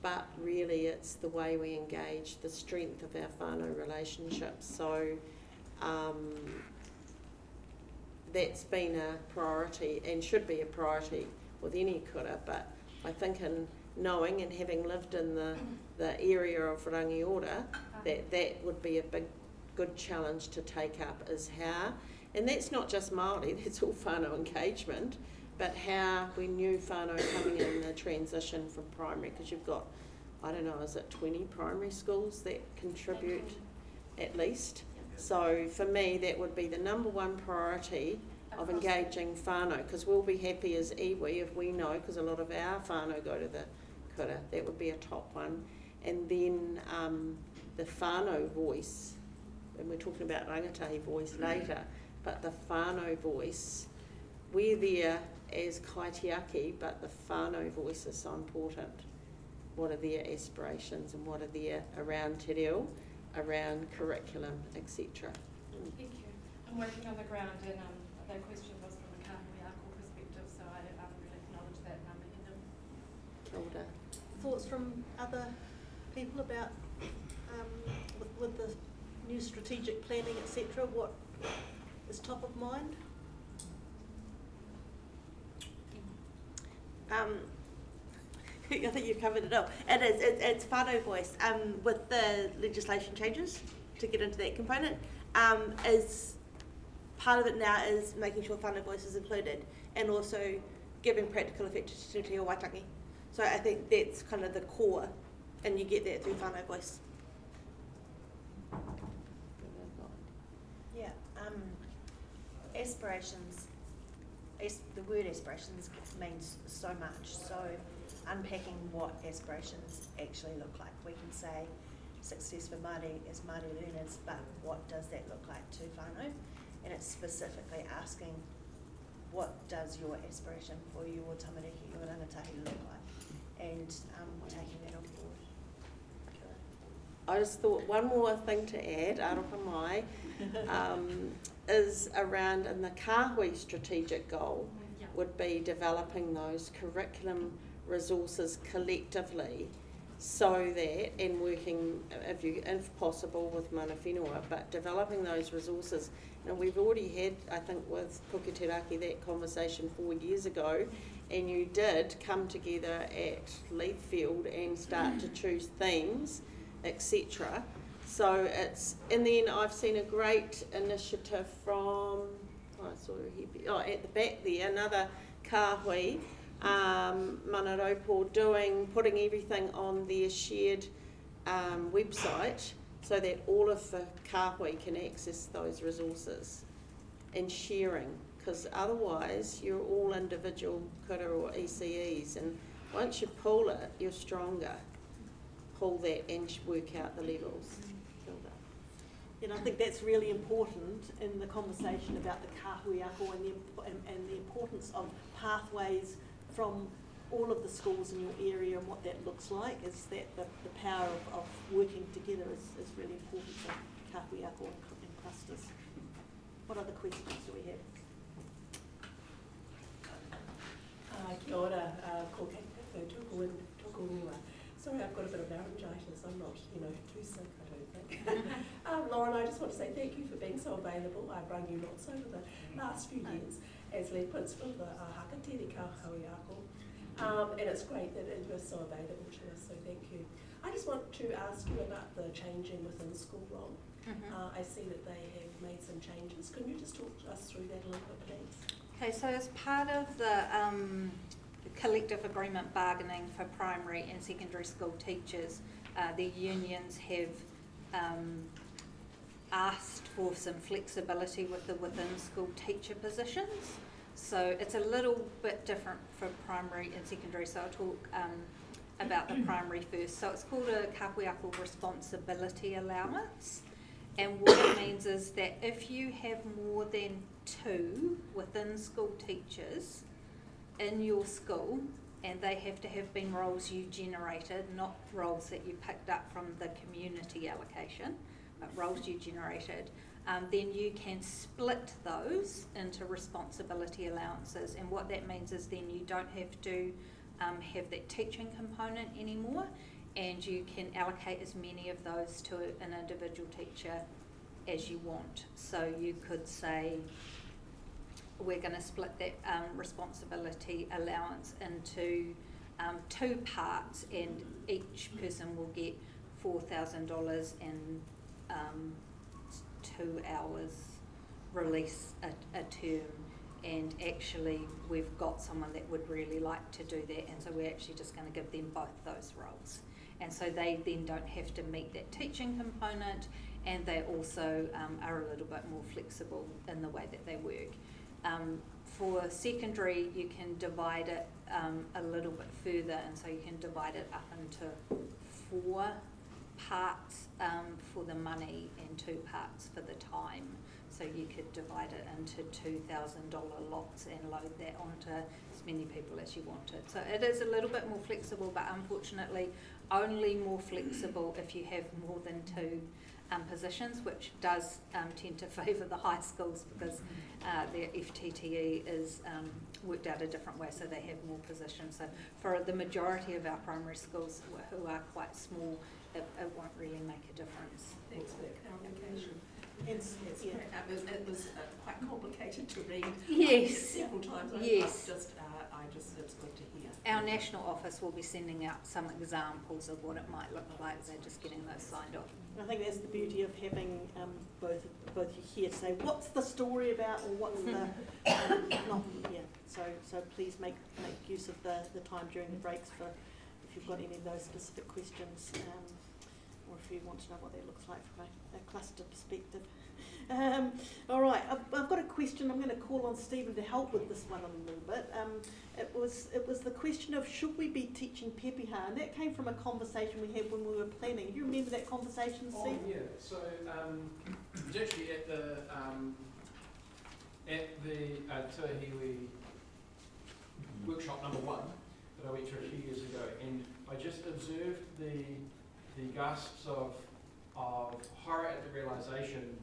[SPEAKER 2] but really it's the way we engage, the strength of our whānau relationships. So that's been a priority, and should be a priority with any kura, but I think in knowing and having lived in the area of Rangiora, that would be a good challenge to take up, is how, and that's not just Māori, that's all whānau engagement, but how we knew whānau coming in the transition from primary, because you've got, I don't know, is it 20 primary schools that contribute at least? So for me, that would be the number one priority of engaging whānau, because we'll be happy as iwi if we know, because a lot of our whānau go to the kura. That would be a top one. And then the whānau voice, and we're talking about rangatahi voice later, but the whānau voice, we're there as kaitiaki, but the whānau voice is so important. What are their aspirations and what are their around te reo, around curriculum, etc.
[SPEAKER 7] Thank you. I'm working on the ground and that question was from a Kāhui ako perspective, so I really acknowledge that
[SPEAKER 2] Kia ora.
[SPEAKER 1] Thoughts from other people about with the new strategic planning, etc. What is top of mind?
[SPEAKER 6] I think you've covered it all. It's whānau voice. With the legislation changes, to get into that component, is part of it now is making sure whānau voice is included and also giving practical effect to te reo waitangi. So I think that's kind of the core, and you get that through whānau voice.
[SPEAKER 3] Yeah, aspirations, the word aspirations means so much, so unpacking what aspirations actually look like. We can say success for Māori is Māori learners, but what does that look like to whānau? And it's specifically asking, what does your aspiration for your tamariki, your rangatahi look like? And taking that on board.
[SPEAKER 2] I just thought one more thing to add, aroha mai, is around in the Kāhui strategic goal would be developing those curriculum resources collectively, so that, and working if possible with mana whenua, but developing those resources. And we've already had, I think, with Puketeraki that conversation 4 years ago, and you did come together at Leithfield and start to choose themes, etc. So it's, and then I've seen a great initiative from, at the back there, another Kāhui, mana raupo, putting everything on their shared website so that all of the Kāhui can access those resources and sharing, because otherwise you're all individual kura or ECEs, and once you pull it, you're stronger. Pull that and work out the levels.
[SPEAKER 1] And I think that's really important in the conversation about the Kāhui ako and the importance of pathways from all of the schools in your area and what that looks like, is that the power of working together is really important for Kāhui ako and clusters. What other questions do we have?
[SPEAKER 8] Kia ora, ko kei tuku whenua. Sorry, I've got a bit of laryngitis. I'm not, too sick, I don't think. Lauren, I just want to say thank you for being so available. I've rung you lots over the last few years as lead principal of the Hakatere Kāhui ako. And it's great that it was so available to us, so thank you. I just want to ask you about the changing within the school role. I see that they have made some changes. Can you just talk us through that a little bit, please?
[SPEAKER 5] Okay, so as part of the collective agreement bargaining for primary and secondary school teachers, the unions have asked for some flexibility with the within school teacher positions. So it's a little bit different for primary and secondary, so I'll talk about the primary first. So it's called a Kāhui ako responsibility allowance, and what it means is that if you have more than 2 within school teachers in your school, and they have to have been roles you generated, not roles that you picked up from the community allocation, but roles you generated, then you can split those into responsibility allowances. And what that means is then you don't have to have that teaching component anymore, and you can allocate as many of those to an individual teacher as you want. So you could say, we're going to split that responsibility allowance into 2 parts, and each person will get $4,000 and 2 hours release a term, and actually we've got someone that would really like to do that, and so we're actually just going to give them both those roles. And so they then don't have to meet that teaching component, and they also are a little bit more flexible in the way that they work. For secondary, you can divide it a little bit further, and so you can divide it up into 4 parts for the money and 2 parts for the time. So you could divide it into $2,000 lots and load that onto as many people as you wanted. So it is a little bit more flexible, but unfortunately only more flexible if you have more than 2 positions, which does tend to favour the high schools because their FTTE is worked out a different way, so they have more positions. So for the majority of our primary schools who are quite small, it won't really make a difference.
[SPEAKER 8] Thanks for that clarification.
[SPEAKER 1] It's,
[SPEAKER 8] Yes,
[SPEAKER 1] yeah.
[SPEAKER 8] it was quite complicated to read.
[SPEAKER 5] Yes.
[SPEAKER 8] Several times.
[SPEAKER 5] Yes.
[SPEAKER 8] It's good to hear.
[SPEAKER 5] Our national office will be sending out some examples of what it might look like. They're just getting those signed off.
[SPEAKER 1] I think that's the beauty of having both you here to say what's the story about, or what's the not. Yeah. So please make use of the time during the breaks for if you've got any of those specific questions, or if you want to know what that looks like from a cluster perspective. All right, I've got a question. I'm going to call on Stephen to help with this one a little bit. It was the question of should we be teaching pepeha, and that came from a conversation we had when we were planning. Do you remember that conversation, Steve?
[SPEAKER 9] Oh yeah. So it was actually at the Tuahiwi workshop number 1 that I went to a few years ago, and I just observed the gasps of horror at the realisation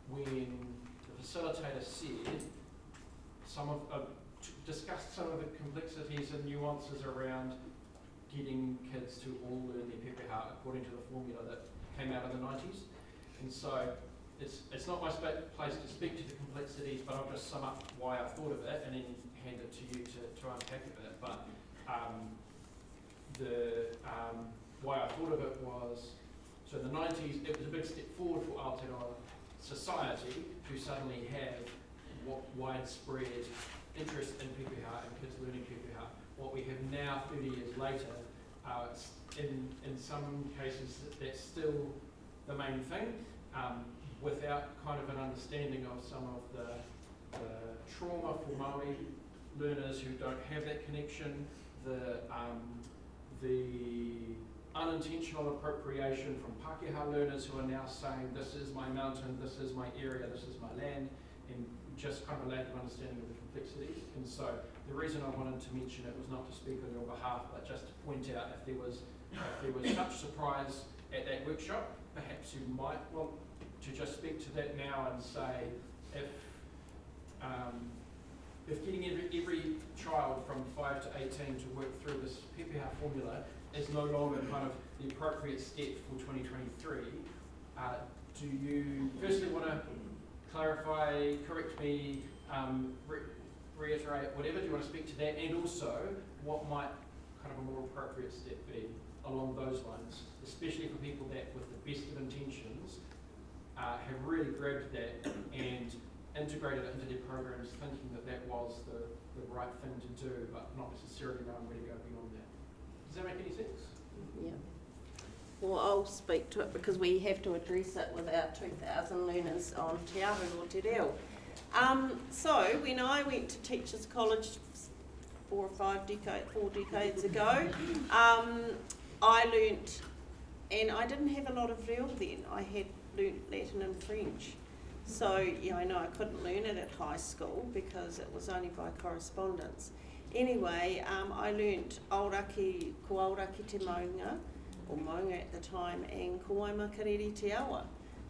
[SPEAKER 9] when the facilitator said discussed some of the complexities and nuances around getting kids to all learn their pepeha according to the formula that came out in the 90s. And so it's not my place to speak to the complexities, but I'll just sum up why I thought of it and then hand it to you to unpack a bit. But why I thought of it was, so in the 90s, it was a big step forward for Aotearoa society to suddenly have widespread interest in pepeha and kids learning pepeha. What we have now, 30 years later, in some cases, that's still the main thing, without kind of an understanding of some of the trauma for Māori learners who don't have that connection, the unintentional appropriation from Pākehā learners who are now saying, this is my mountain, this is my area, this is my land, and just kind of a lack of understanding of the complexities. And so the reason I wanted to mention it was not to speak on your behalf, but just to point out if there was such surprise at that workshop, perhaps you might want to just speak to that now and say, if getting every child from 5 to 18 to work through this pepeha formula is no longer kind of the appropriate step for 2023, do you firstly want to clarify, correct me, reiterate, whatever, do you want to speak to that, and also what might kind of a more appropriate step be along those lines, especially for people that with the best of intentions have really grabbed that and integrated it into their programs thinking that was the right thing to do, but not necessarily knowing where to go beyond that. Does that make any sense?
[SPEAKER 2] Yeah. Well, I'll speak to it because we have to address it with our 2,000 learners on Te Ahu or Te Reo. So when I went to Teachers College 4 decades ago, I learnt, and I didn't have a lot of reo then. I had learnt Latin and French. So, yeah, I know I couldn't learn it at high school because it was only by correspondence. Anyway, I learnt Aoraki, ko Aoraki te maunga, or maunga at the time, and ko Waimakariri te awa.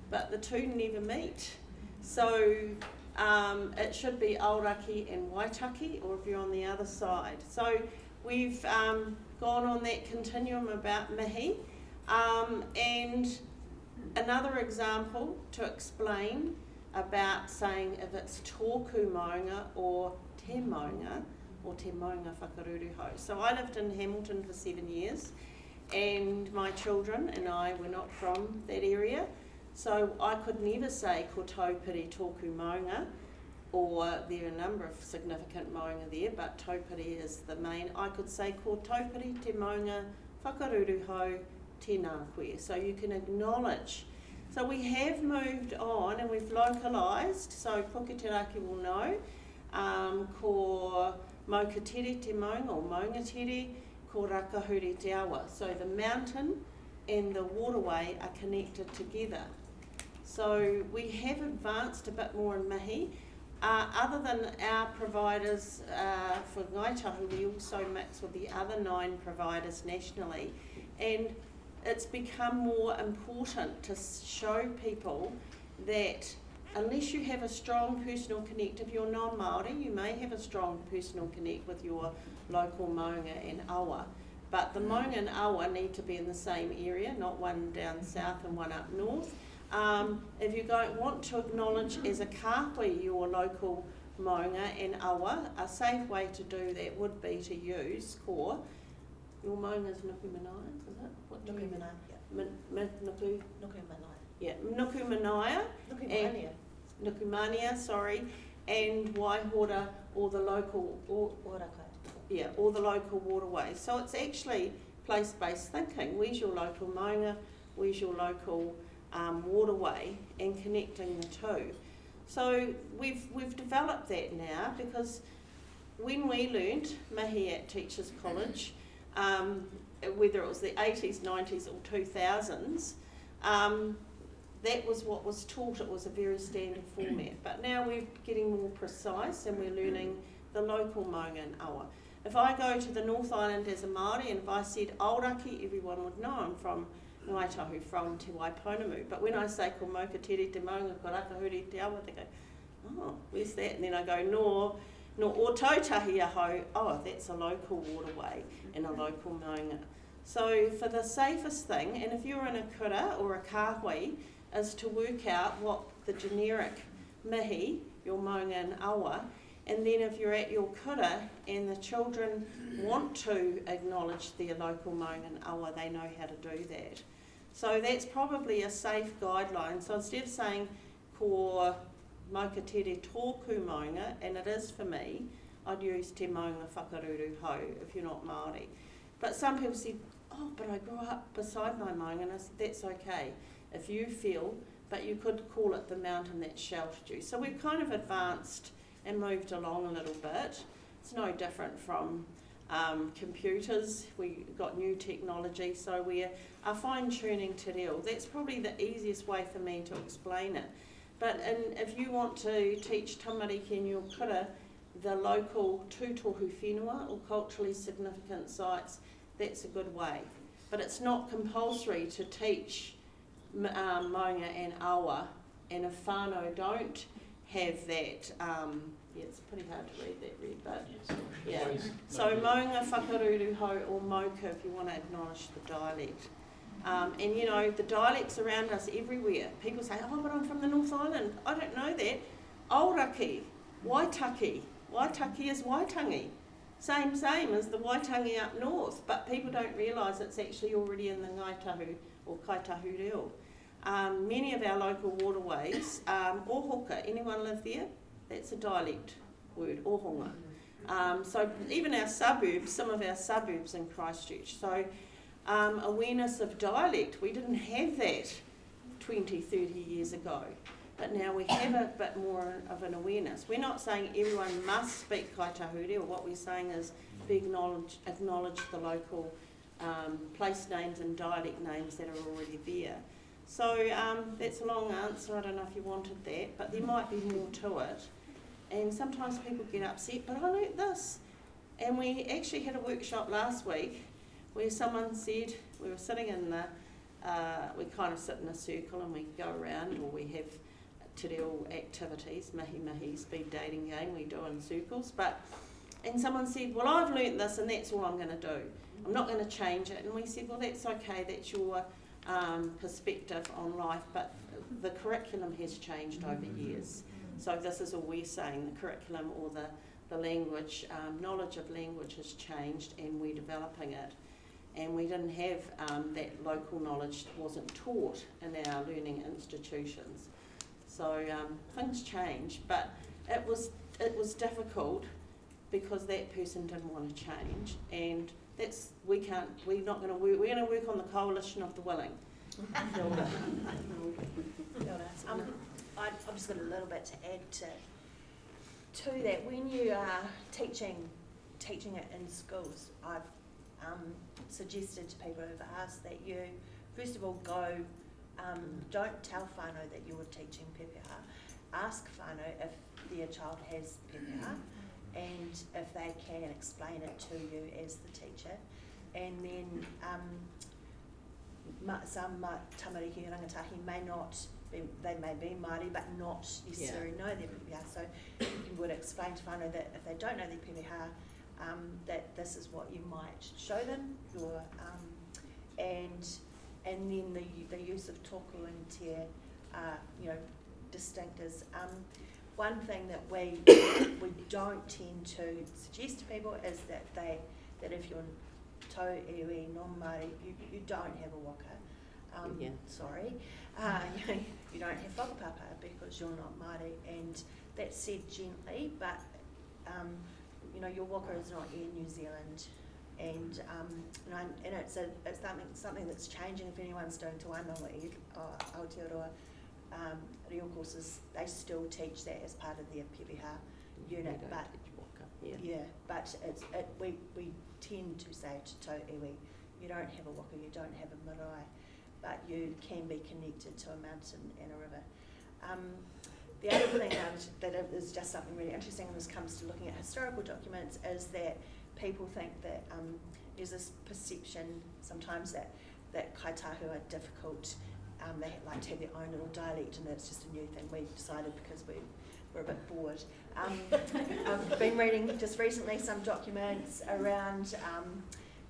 [SPEAKER 2] But the two never meet. So it should be Aoraki and Waitaki, or if you're on the other side. So we've gone on that continuum about mihi. And another example to explain about saying if it's tōku maunga or te maunga whakaruru-hau. So I lived in Hamilton for 7 years, and my children and I were not from that area, so I could never say ko taupiri tōku maunga. or there are a number of significant maunga there, but taupiri is the main. I could say ko taupiri te maunga whakaruru hau tēnā koe. So you can acknowledge. So we have moved on and we've localised, so Puketeraki will know, ko Maukatere te maunga or Maungatere, ko Rakahuri te awa. So the mountain and the waterway are connected together. So we have advanced a bit more in mihi. Other than our providers for Waitaha, we also mix with the other 9 providers nationally, and it's become more important to show people that unless you have a strong personal connect, if you're non-Māori, you may have a strong personal connect with your local maunga and awa, but the maunga and awa need to be in the same area, not one down south and one up north. If you want to acknowledge as a Kāhui your local maunga and awa, a safe way to do that would be to use ko. Your maunga's nuku manaya, is it? What do you mean? Nuku?
[SPEAKER 3] Nuku manaya.
[SPEAKER 2] Yeah, nuku manaya.
[SPEAKER 3] Nuku mania.
[SPEAKER 2] Nuku mania, sorry, and waihora or the local or the local waterways. So it's actually place-based thinking. Where's your local maunga? Where's your local waterway, and connecting the two. So we've developed that now, because when we learnt mihi at Teachers College, whether it was the 80s, 90s or 2000s, that was what was taught. It was a very standard format. But now we're getting more precise and we're learning the local maunga and awa. If I go to the North Island as a Māori and if I said Aoraki, everyone would know I'm from Waitaha, from Te Waiponamu. But when I say ko Maukatere te maunga, ko Rakahuri te awa, they go, oh, where's that? And then I go, no o Tautahi aho, oh, that's a local waterway and a local maunga. So for the safest thing, and if you're in a kura or a kāhui, is to work out what the generic mihi, your maunga and awa, and then if you're at your kura and the children want to acknowledge their local maunga and awa, they know how to do that. So that's probably a safe guideline. So instead of saying ko Maukatere tōku maunga, and it is for me, I'd use te maunga whakaruru hau if you're not Māori. But some people said, oh, but I grew up beside my maunga, and I said, that's okay if you feel, but you could call it the mountain that sheltered you. So we've kind of advanced and moved along a little bit. It's no different from computers. We got new technology, so we are fine-tuning te reo. That's probably the easiest way for me to explain it. But if you want to teach tamariki in your kura, the local tūtohu whenua or culturally significant sites, that's a good way. But it's not compulsory to teach maunga and awa, and if whānau don't have that, it's pretty hard to read that red, but yeah. So maunga whakaruru hau or moka if you want to acknowledge the dialect. And you know, the dialects around us everywhere. People say, oh, but I'm from the North Island. I don't know that. Aoraki, Waitaki. Waitaki is Waitangi. Same as the Waitangi up north, but people don't realise it's actually already in the Ngaitahu or Kaitahu reo. Many of our local waterways, ohoka, anyone live there? That's a dialect word, ohonga. So even our suburbs, some of our suburbs in Christchurch. So awareness of dialect, we didn't have that 20, 30 years ago. But now we have a bit more of an awareness. We're not saying everyone must speak Kaitahu reo. What we're saying is acknowledge the local place names and dialect names that are already there. So that's a long answer. I don't know if you wanted that, but there might be more to it. And sometimes people get upset, but I learnt this. And we actually had a workshop last week where someone said, we were sitting in the, we kind of sit in a circle and we go around, or we have te reo activities, mihi speed dating game we do in circles, and someone said, well, I've learnt this and that's all I'm going to do. I'm not going to change it. And we said, well, that's okay, that's your perspective on life, but the curriculum has changed over years. So this is all we're saying, the curriculum or the language, knowledge of language has changed and we're developing it. And we didn't have that local knowledge that wasn't taught in our learning institutions. So things change, but it was difficult because that person didn't want to change, and we're going to work on the coalition of the willing.
[SPEAKER 3] Kia ora. I've just got a little bit to add to that. When you are teaching it in schools, I've suggested to people who've asked that you, first of all, don't tell whānau that you're teaching pepeha. Ask whānau if their child has pepeha and if they can explain it to you as the teacher. And then some tamariki rangatahi may not be, they may be Māori but not necessarily know their pepeha. So you would explain to whānau that if they don't know their pepeha, that this is what you might show them, and then the use of tōku and te distinct as one thing that we don't tend to suggest to people is that if you're tau iwi non-Māori, you don't have a waka. Sorry, you don't have whakapapa because you're not Māori, and that's said gently, but your waka is not Air New Zealand, and it's something that's changing. If anyone's doing Te MOE or Aotearoa real courses, they still teach that as part of their pepeha unit, but we tend to say to tau iwi, you don't have a waka, you don't have a marae, but you can be connected to a mountain and a river. The other thing that is just something really interesting when this comes to looking at historical documents is that people think that there's this perception sometimes that kaitahu are difficult. They like to have their own little dialect, and that's just a new thing we decided because we're a bit bored. I've been reading just recently some documents around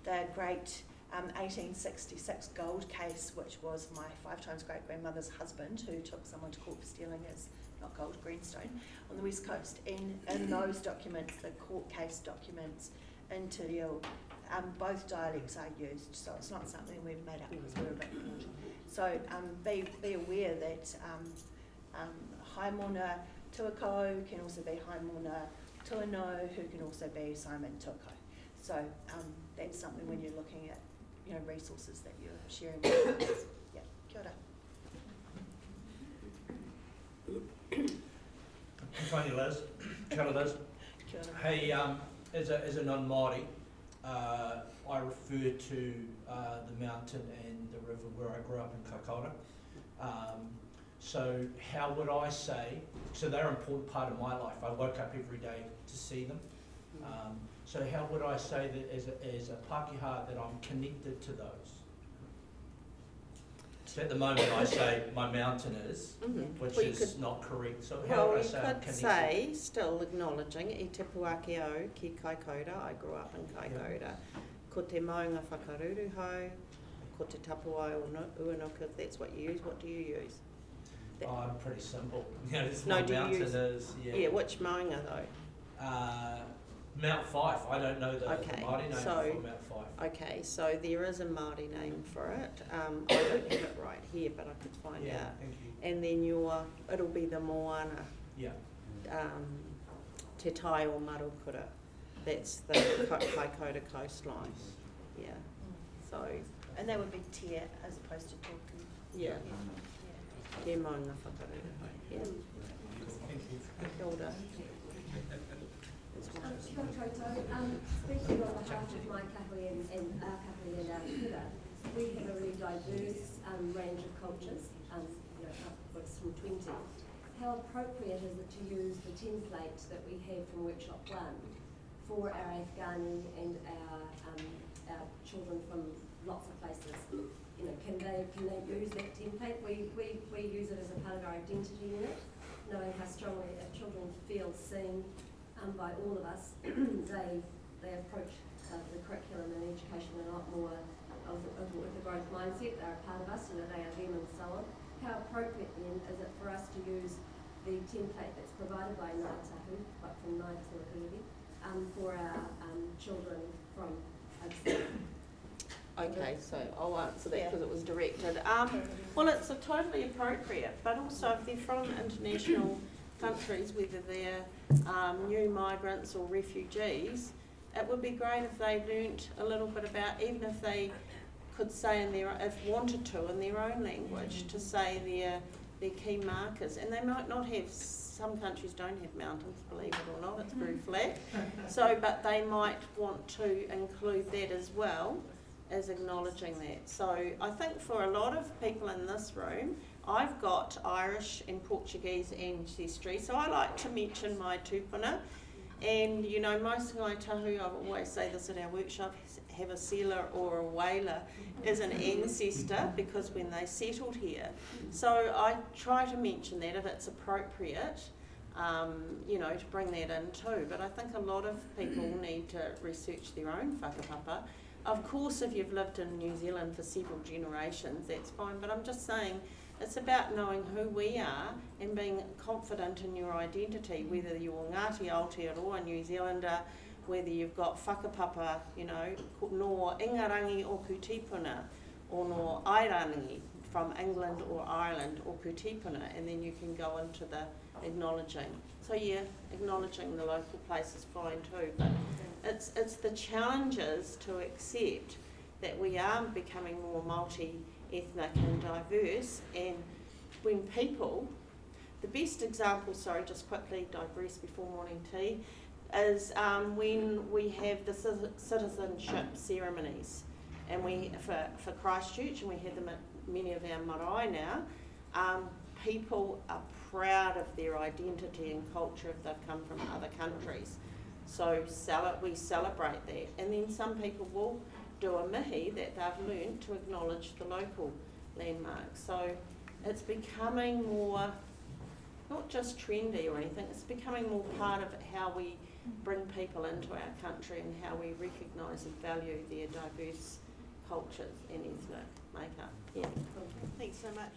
[SPEAKER 3] the great 1866 gold case, which was my 5 times great-grandmother's husband who took someone to court for stealing his, not gold, greenstone, on the west coast. And in those documents, the court case documents in Te Reo, both dialects are used, so it's not something we've made up because we're a bit bored. So be aware that Haimona Tuakau can also be Haimona Tuano, who can also be Simon Tuakau. So that's something when you're looking at resources that you're sharing with others. Yeah, kia ora.
[SPEAKER 10] Tony Liz, kia ora Liz.
[SPEAKER 3] Kia ora.
[SPEAKER 10] Hey, as a non-Māori, I refer to the mountain and the river where I grew up in Kākaura. So how would I say, so they're an important part of my life. I woke up every day to see them. So how would I say that as a Pākehā that I'm connected to those? So at the moment I say my mountain is, which is not correct. So how would I say I'm connected?
[SPEAKER 2] Say, still acknowledging, I te puake au ki Kaikoura, I grew up in Kaikoura. Ko te maunga whakaruru hau, ko te tapua o uanuka, if that's what you use, what do you use?
[SPEAKER 10] I'm pretty simple. It's
[SPEAKER 2] No,
[SPEAKER 10] my
[SPEAKER 2] do you
[SPEAKER 10] mountain
[SPEAKER 2] use-
[SPEAKER 10] is,
[SPEAKER 2] Yeah, which maunga though?
[SPEAKER 10] Mount Fife. I don't know the
[SPEAKER 2] Okay,
[SPEAKER 10] Māori name
[SPEAKER 2] so-
[SPEAKER 10] for Mount Fife.
[SPEAKER 2] Okay, so there is a Māori name for it. I don't have it right here, but I could find
[SPEAKER 10] Yeah,
[SPEAKER 2] out.
[SPEAKER 10] thank you.
[SPEAKER 2] And then it'll be the Moana,
[SPEAKER 10] Yeah.
[SPEAKER 2] Te Tai o Marukura. That's the Kaikoura coastline. Yeah, so,
[SPEAKER 3] And that would be te as opposed to tōku.
[SPEAKER 2] yeah,
[SPEAKER 3] Yeah.
[SPEAKER 2] te maunga whakaruru hau. Yeah,
[SPEAKER 10] Thank you.
[SPEAKER 2] kia ora.
[SPEAKER 11] Kia ora koutou. Speaking on behalf of my Kāhui and our Kāhui and our kura, we have a really diverse range of cultures, upwards from 20. How appropriate is it to use the template that we have from workshop 1 for our Afghani and our children from lots of places? Can they use that template? We use it as a part of our identity unit, knowing how strongly if children feel seen by all of us, they approach the curriculum and education in a lot more with a growth mindset. They're a part of us, they are them and so on. How appropriate then is it for us to use the template that's provided by Ngāi Tahu, but from Ngāi Tuakuri, for our children from overseas?
[SPEAKER 2] Okay, so I'll answer that because it was directed. Well, it's totally appropriate, but also if they're from international countries, whether they're new migrants or refugees, it would be great if they learnt a little bit about, even if they could say in their, if wanted to, in their own language, to say their key markers. And they might not have, some countries don't have mountains, believe it or not, it's very flat. So, but they might want to include that as well as acknowledging that. So I think for a lot of people in this room, I've got Irish and Portuguese ancestry, so I like to mention my tupuna. And you know, most Ngāi Tahu, I always say this at our workshop, have a sealer or a whaler as an ancestor because when they settled here. So I try to mention that if it's appropriate, you know, to bring that in too. But I think a lot of people need to research their own whakapapa. Of course, if you've lived in New Zealand for several generations, that's fine, but I'm just saying it's about knowing who we are and being confident in your identity, whether you're Ngāti Aotearoa, New Zealander, whether you've got whakapapa, you know, no ingarangi o Kutipuna, or no airangi from England or Ireland or Kutipuna, and then you can go into the acknowledging. So yeah, acknowledging the local place is fine too, but it's the challenges to accept that we are becoming more multi-ethnic and diverse, and when people, the best example, sorry, just quickly digress before morning tea, is when we have the citizenship ceremonies, and we for Christchurch, and we have them at many of our marae now. People are proud of their identity and culture if they've come from other countries. So we celebrate that, and then some people will do a mihi that they've learned to acknowledge the local landmarks. So it's becoming more, not just trendy or anything, it's becoming more part of how we bring people into our country and how we recognise and value their diverse cultures and ethnic makeup. Yeah.
[SPEAKER 1] Thanks so much.